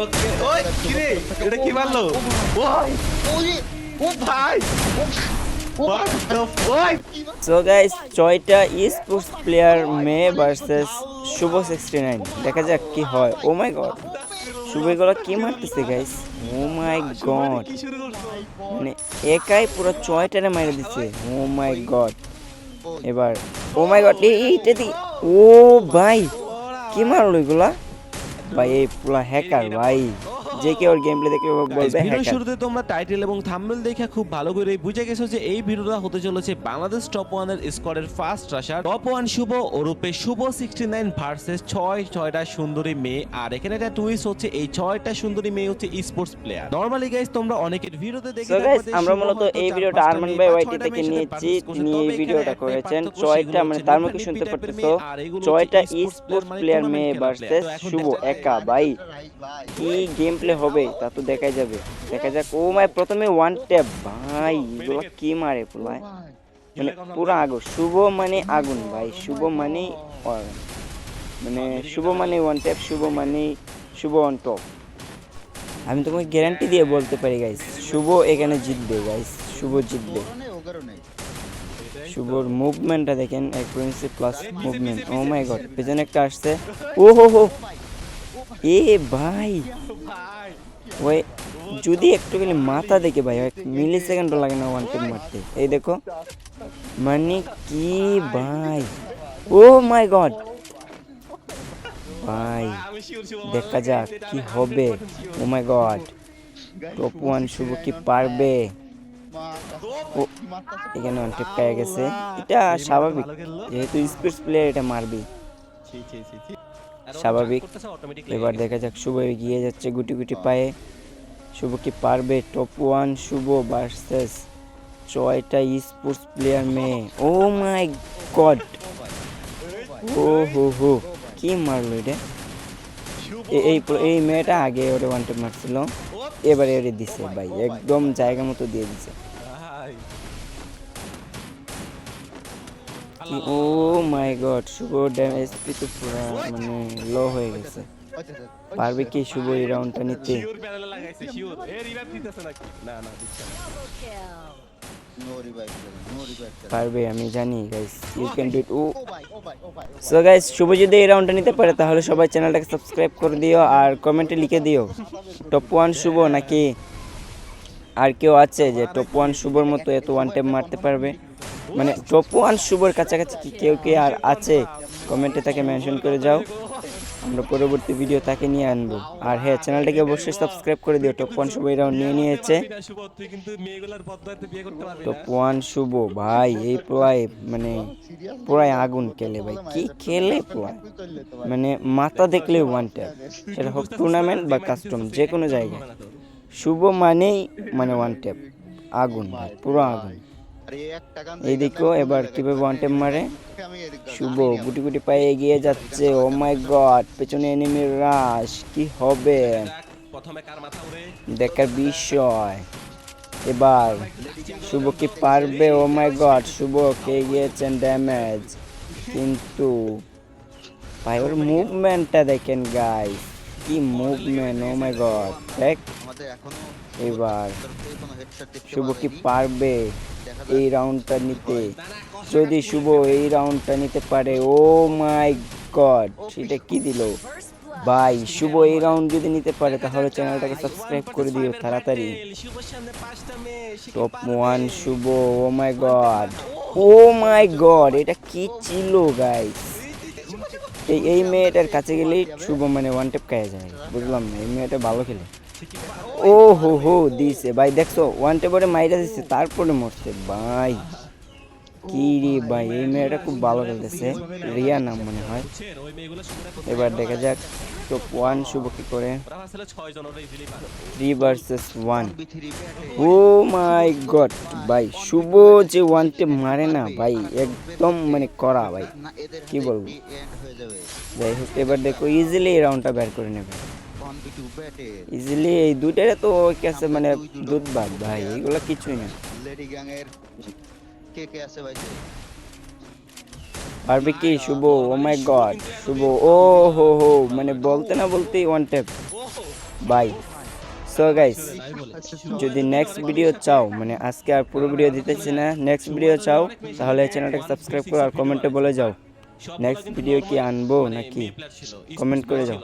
ওকে ওই কি রে এটা কি মারলো ওই ও ভাই what the fuck so guys 6টা স্পোর্টস প্লেয়ার মে ভার্সেস শুভ 69 দেখা যাক কি হয়। ও মাই গড, শুভ এগুলো কি মারতেছে গাইস। ও মাই গড, কি শুরু করছো মানে একাই পুরো 6টারে মেরে দিচ্ছে। ও মাই গড, এবার ও মাই গড এইটা দি। ও ভাই কি মারলো এগুলা ভাই, এই পুরা হ্যাকার ভাই। যে কেউ ওর গেম প্লে দেখলে বলবে ভিডিও হ্যাকার। শুরুতে তোমরা টাইটেল এবং থাম্বনেল দেখে খুব ভালো করে বুঝে গেছো যে এই ভিডিওটা হতে চলেছে বাংলাদেশ টপ 1 এর স্কোয়াডের ফার্স্ট রাশার টপ 1 শুভ ওরূপে শুভ 69 ভার্সেস 6টা সুন্দরী মেয়ে। আর এখানে একটা টুইস্ট হচ্ছে এই 6টা সুন্দরী মেয়ে হচ্ছে স্পোর্টস প্লেয়ার। নরমালি গাইস তোমরা অনেকের ভিডিওতে দেখে সো গাইস থাকবে আমরা মূলত এই ভিডিওটা আরমান ভাই ওয়াইটি থেকে নিয়েছি, তিনি এই ভিডিওটা করেছেন। 6টা মানে তার মুখে শুনতে পারতেছো 6টা স্পোর্টস প্লেয়ার মেয়ে ভার্সেস শুভ একা। ভাই কি গেম প্লে হবে তা তো দেখাই যাবে, দেখা যাক। ও মাই প্রথমে ওয়ান ট্যাপ ভাই, এগুলো কি মারে পুরাই মানে পুরা আগুন। শুভ মানে আগুন ভাই, শুভ মানে মানে শুভ মানে ওয়ান ট্যাপ, শুভ মানে শুভ অন টপ। আমি তোমাকে গ্যারান্টি দিয়ে বলতে পারি গাইস, শুভ এখানে জিতবে গাইস, শুভ জিতবে। শুভর মুভমেন্টটা দেখেন, অ্যাকুরেন্সি প্লাস মুভমেন্ট। ও মাই গড, পেছনে একটা আসছে। ও হো হো এ ভাই, ওই যদি একটু খালি মাথা দেখে ভাই, এক মিলি সেকেন্ডও লাগে না ওয়ান টেপ মারতে। এই দেখো মানে কি ভাই, ও মাই গড ভাই, দেখা যাক কি হবে। ও মাই গড, টপ 1 শুভ কি পারবে? ও এখানে ওয়ান টেপ পেয়ে গেছে, এটা স্বাভাবিক, যেহেতু স্পিড প্লেয়ার এটা মারবি, স্বাভাবিক। এবার দেখা যাক, শুভ এগিয়ে যাচ্ছে গুটি গুটি পায়ে। শুভ কি পারবে? টপ 1 শুভ ভার্সেস 6টা স্পোর্টস প্লেয়ার মেয়ে। ও মাই গড, ও হো হো কি মারলো এটা। এই মেয়েটা আগে ওরে ওয়ান টেপ মারছিল, এবারে ওরে দিছে ভাই, একদম জায়গা মতো দিয়ে দিছে। কি ও মাই গড, শুভ ড্যামেজ তো পুরো মানে লো হয়ে গেছে। পারবে কি শুভ এই রাউন্ডটা নিতে? শিওর প্যানেলে লাগাইছে শিওর এ রিভাইভ দিতেছে নাকি না না দিচ্ছে না পারবে, আমি জানি guys, you can do it. Oh so guys, Shubho যদি এই রাউন্ডটা নিতে পারে তাহলে সবাই চ্যানেলটাকে সাবস্ক্রাইব করে দিও আর কমেন্টে লিখে দিও টপ 1 শুভ নাকি আর কেউ আছে যে টপ 1 শুভর মতো এত ওয়ান টাইম মারতে পারবে। মানে টপ 1 শুভর কাছাকাছি কি কেউ কে আর আছে? কমেন্টে তাকে মেনশন করে যাও, আমরা পরবর্তী ভিডিও তাকে নিয়ে আনবো। আর হ্যাঁ, চ্যানেলটাকে অবশ্যই সাবস্ক্রাইব করে দিও। টপ 1 শুভ এই রাউন্ড নিয়ে নিয়েছে। টপ 1 শুভ ভাই এই প্রায় মানে পুরাই আগুন খেলে ভাই, কি খেলে পুরাই মানে মাথা দেখলে ওয়ান ট্যাপ, সেটা হোক টুর্নামেন্ট বা কাস্টম, যে কোনো জায়গায় শুভ মানেই মানে ওয়ান ট্যাপ, আগুন ভাই, পুরো আগুন। এই দেখো এবার কিভাবে ওয়ান ট্যাপ মারে শুভ, গুটি গুটি পায়ে এগিয়ে যাচ্ছে। ও মাই গড, পেছনে এনিমি রাশ, কি হবে দেখার বিষয়। এবার শুভ কি পারবে? ও মাই গড, শুভ কে গিয়েছেন ড্যামেজ, কিন্তু ভাই ওর মুভমেন্টটা দেখেন গাইস, কি মুভমেন্ট। ও মাই গড, দেখ এবার শুভ কি পারবে এই রাউন্ডটা নিতে? যদি শুভ এই রাউন্ডটা নিতে পারে, ও মাই গড, সেটা কি দিল ভাই। শুভ এই রাউন্ড যদি নিতে পারে তাহলে চ্যানেলটাকে সাবস্ক্রাইব করে দিও তাড়াতাড়ি। টপ 1 শুভ, ও মাই গড, ও মাই গড, এটা কি ছিল গাইস? এই মেয়েটার কাছে গেলেই শুভ মানে ওয়ান টেপ খাওয়া যায়, বুঝলাম না, এই মেয়েটা ভালো খেলে। ও হো হো দিছে ভাই, দেখছো ওয়ান টেপে মাইরা দিচ্ছে তারপরে মরছে ভাই। কি রে ভাই, এই মেয়েটা খুব ভালো খেলতেছে, রিয়া নাম মনে হয়। এবার দেখা যাক টপ 1 শুভ কি করে। 3 ভার্সেস 1। ও মাই গড ভাই, শুভ যে ওয়ান টেপ মারে না ভাই, একদম মানে করা ভাই, কি বলবো। যাই হোক, এবার দেখো ইজিলি এই রাউন্ডটা বের করে নেবে, ইজিলি। এই দুইটারে তো ওই কাছে মানে দুধ ভাত ভাই, এগুলো কিছুই না। পারবে কি শুভ? ও মাই গড, শুভ ও হো হো মানে বলতে না বলতেই one tap. Bye. So guys, যদি নেক্সট ভিডিও চাও, মানে আজকে আর পুরো ভিডিও দিতেছি না, নেক্সট ভিডিও চাও তাহলে চ্যানেলটাকে সাবস্ক্রাইব করো আর কমেন্টে বলে যাও নেক্সট ভিডিও কি আনবো নাকি, কমেন্ট করে যাও।